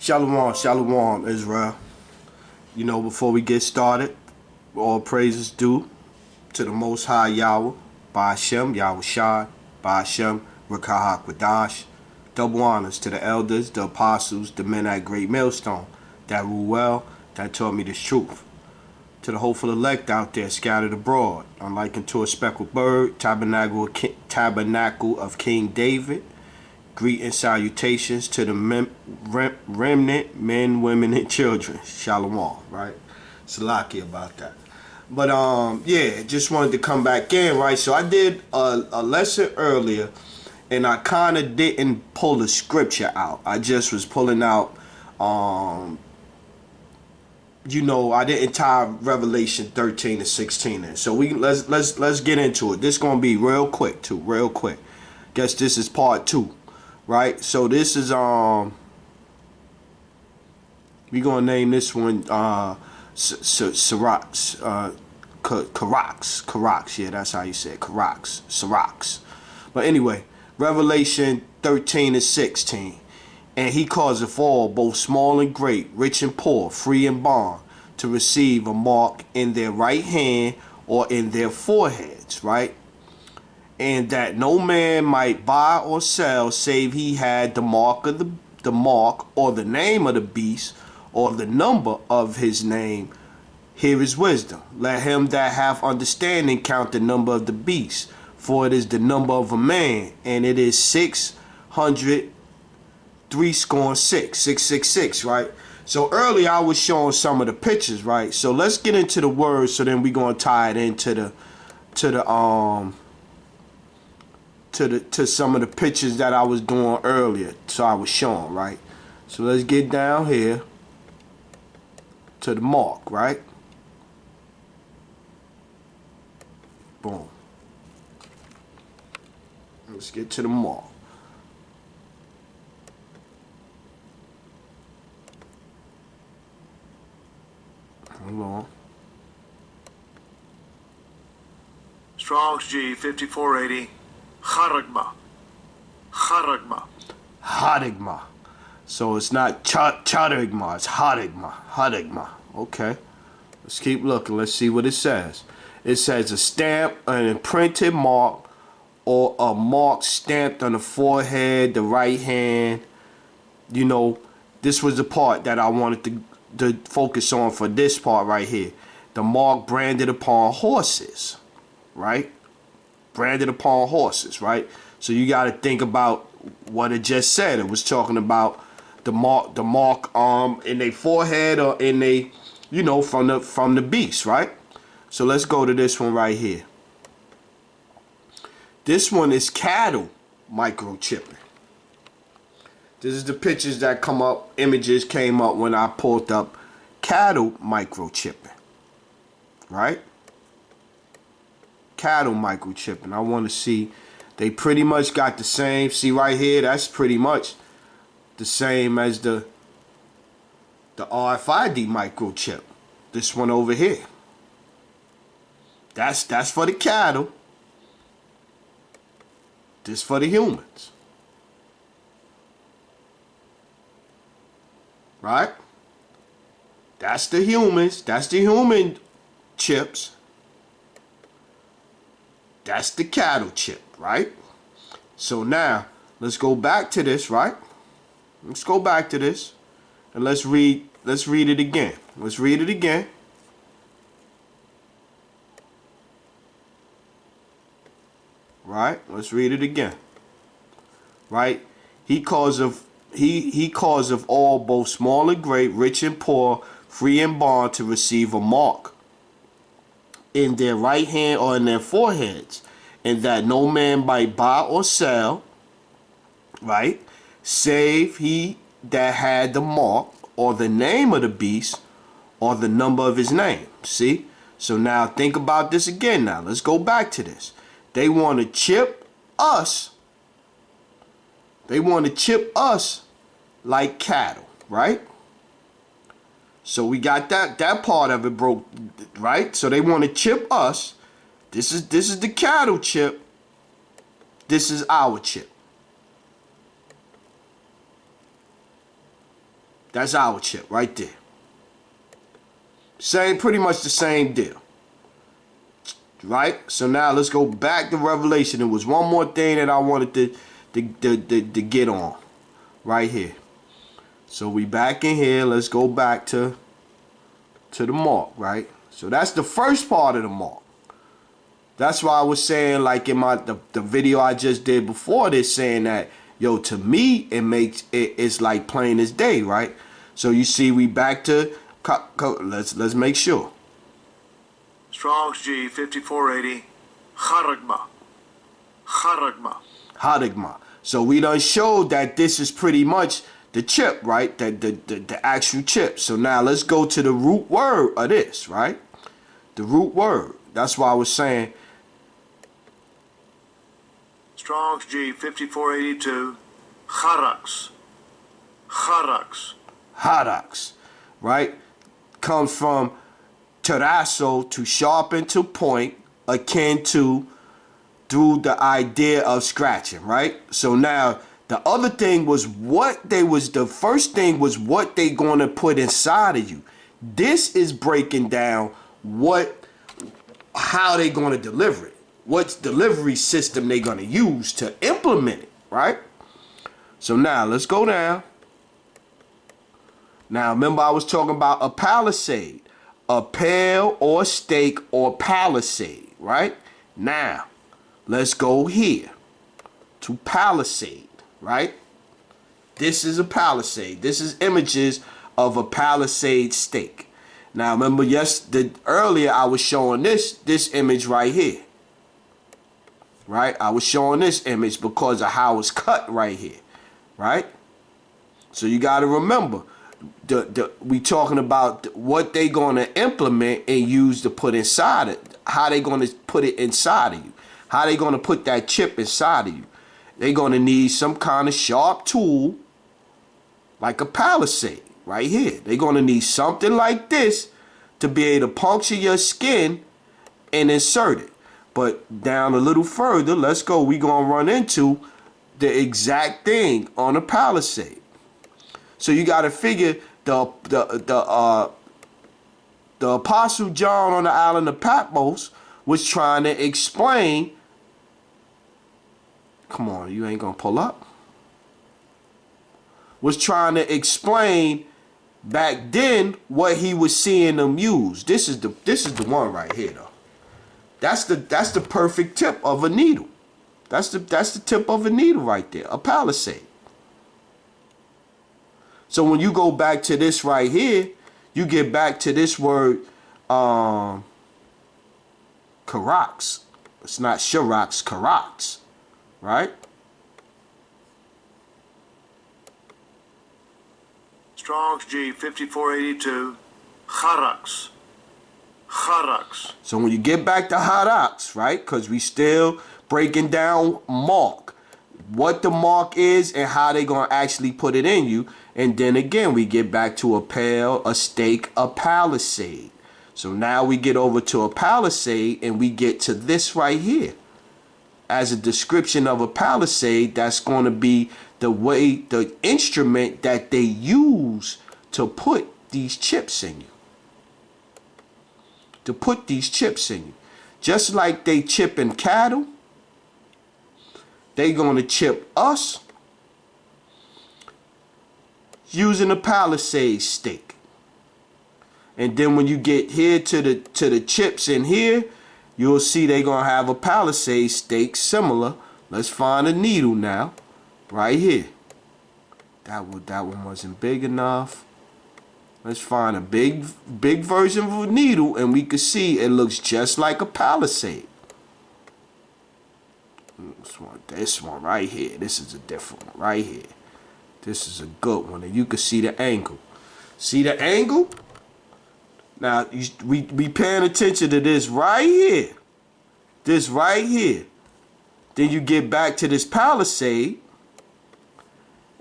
Shalom, shalom, Israel. You know, before we get started, all praises due to the Most High Yahweh, Ba'ashem, Yahweh Shai, Ba'ashem, Rekahak Wadash. Double honors to the elders, the apostles, the men at Great Millstone that rule well, that taught me this truth. To the hopeful elect out there scattered abroad, unlike unto a speckled bird, tabernacle of King David. Greet and salutations to the remnant, men, women, and children. Shalom, right? Salaki about that. But yeah, just wanted to come back in, right? So I did a lesson earlier, and I kind of didn't pull the scripture out. I just was pulling out, you know, I didn't tie Revelation 13 to 16 in. So let's get into it. This gonna be real quick too, real quick. Guess this is part 2. Right, so this is we gonna name this one Charaz, yeah, that's how you say it, Charaz. But anyway, Revelation 13 and 16, and he causeth all, both small and great, rich and poor, free and bond, to receive a mark in their right hand or in their foreheads, right? And that no man might buy or sell save he had the mark of the mark or the name of the beast or the number of his name. Here is wisdom. Let him that hath understanding count the number of the beast, for it is the number of a man, and it is 666, right? So earlier I was showing some of the pictures, right? So let's get into the words, so then we're gonna tie it into to some of the pictures that I was doing earlier. So I was showing, right? So let's get down here to the mark, right? Boom. Let's get to the mark. Hold on. Strong's G 5480. Charagma. Hadigma. So it's not Chadigma, it's Hadigma. Okay. Let's keep looking. Let's see what it says. It says a stamp, an imprinted mark, or a mark stamped on the forehead, the right hand. You know, this was the part that I wanted to focus on for this part right here. The mark branded upon horses, right? Branded upon horses, right? So you got to think about what it just said. It was talking about the mark in their forehead or in they, you know, from the beast, right? So let's go to this one right here. This one is cattle microchipping. This is the pictures that come up, images came up when I pulled up cattle microchipping, right? Cattle microchipping. I want to see, they pretty much got the same. See right here, that's pretty much the same as the RFID microchip. This one over here, that's for the cattle. This for the humans, right? That's the humans. That's the human chips. That's the cattle chip, right? So now, let's go back to this, right? Let's go back to this. And let's read it again. Let's read it again. Right? Let's read it again. Right? He cause of all, both small and great, rich and poor, free and bond, to receive a mark in their right hand or in their foreheads, and that no man might buy or sell, right, save he that had the mark or the name of the beast or the number of his name. See? So now think about this again. Now let's go back to this. They want to chip us. They want to chip us like cattle, right? So we got that part of it broke, right? So they want to chip us. This is the cattle chip. This is our chip. That's our chip right there. Pretty much the same deal. Right? So now let's go back to Revelation. There was one more thing that I wanted to get on right here. So we back in here. Let's go back to the mark, right? So that's the first part of the mark. That's why I was saying, like in the video I just did before this, saying that, yo, to me it's like plain as day, right? So you see, we back to let's make sure. Strong's G 5480. Charagma. Haragma. So we done showed that this is pretty much the chip, right? The actual chip. So now let's go to the root word of this, right? The root word. That's why I was saying. Strong's G 5482. Charaz. Right? Comes from Charaz, to sharpen, to point, akin to, through the idea of scratching, right? So now the other thing was the first thing was what they gonna put inside of you. This is breaking down how they gonna deliver it. What delivery system they gonna use to implement it, right? So now let's go down. Now remember I was talking about a palisade, a pale or stake or palisade, right? Now let's go here to palisade, right? This is a palisade. This is images of a palisade stake. Now remember, earlier I was showing this image right here. Right? I was showing this image because of how it's cut right here. Right? So you got to remember, we talking about what they going to implement and use to put inside it. How they going to put it inside of you. How they going to put that chip inside of you. They're going to need some kind of sharp tool like a palisade right here. They're going to need something like this to be able to puncture your skin and insert it. But down a little further, let's go. We're going to run into the exact thing on a palisade. So you got to figure the Apostle John on the island of Patmos was trying to explain. Come on, you ain't going to pull up. Was trying to explain back then what he was seeing them use. This is the one right here though. That's the perfect tip of a needle. That's the tip of a needle right there, a palisade. So when you go back to this right here, you get back to this word, Charaz. It's not Charaz, Charaz, right? Strong's G 5482. Charaz. So when you get back to Charaz, right? Because we still breaking down mark, what the mark is and how they gonna actually put it in you. And then again, we get back to a pale, a stake, a palisade. So now we get over to a palisade and we get to this right here. As a description of a palisade, that's going to be the instrument that they use to put these chips in you. To put these chips in you. Just like they chip in cattle, they going to chip us using a palisade stake. And then when you get here to the chips in here, you'll see they're going to have a palisade stake similar. Let's find a needle now. Right here. That one wasn't big enough. Let's find a big version of a needle and we can see it looks just like a palisade. This one right here. This is a different one right here. This is a good one and you can see the angle. See the angle? Now we paying attention to this right here. This right here. Then you get back to this palisade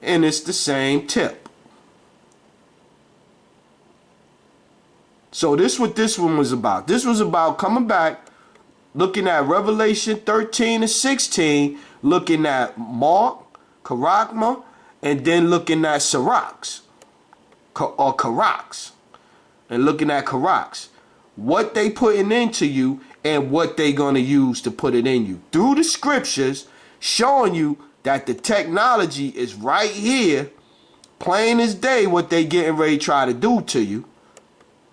and it's the same tip. So this is what this one was about. This was about coming back, looking at Revelation 13 and 16, looking at Mark, Charagma, and then looking at Charaz. or Charaz, and looking at Charaz, what they putting into you and what they gonna use to put it in you through the scriptures, showing you that the technology is right here, plain as day, what they getting ready to try to do to you.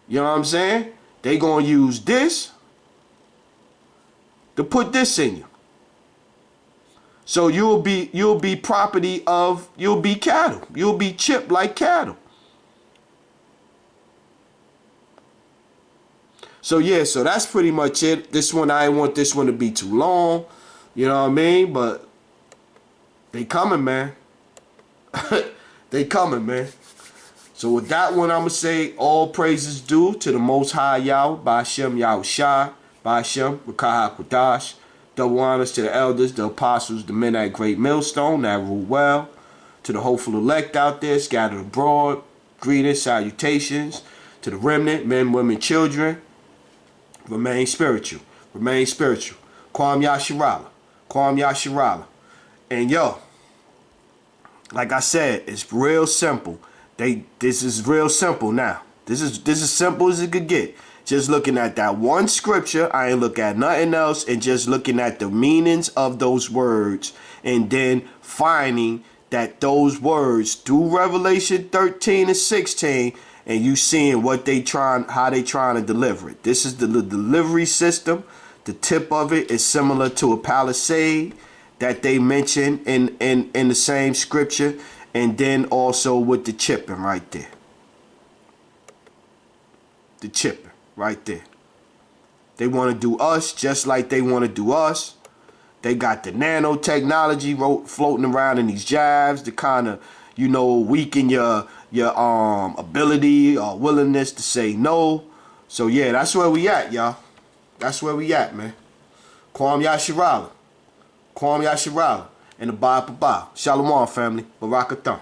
You know what I'm saying? They gonna use this to put this in you. So you'll be property of, you'll be cattle. You'll be chipped like cattle. So yeah, so that's pretty much it. This one, I didn't want this one to be too long. You know what I mean? But they coming, man. They coming, man. So with that one, I'm going to say all praises due to the Most High Yahweh, Ba'ashem Yahushai, Ba'ashem Rakaha Qudash. Double honors to the elders, the apostles, the men at Great Millstone that rule well. To the hopeful elect out there scattered abroad, greetings, salutations. To the remnant, men, women, children. Remain spiritual. Remain spiritual. Kwam Yasharala. Kwam Yasharala. And yo, like I said, it's real simple. This is real simple now. This is simple as it could get. Just looking at that one scripture, I ain't look at nothing else, and just looking at the meanings of those words, and then finding that those words through Revelation 13 and 16, and you seeing what they how they trying to deliver it. This is the delivery system. The tip of it is similar to a Pallisade that they mention in the same scripture, and then also with the chipping right there. The chipping right there. They want to do us just like they want to do us. They got the nanotechnology floating around in these jabs to kind of, you know, weaken your ability or willingness to say no. So yeah, that's where we at, y'all. That's where we at, man. Kwam Yasharala. Kwam Yasharala. And the Ba. Shalom, family. Barakathon.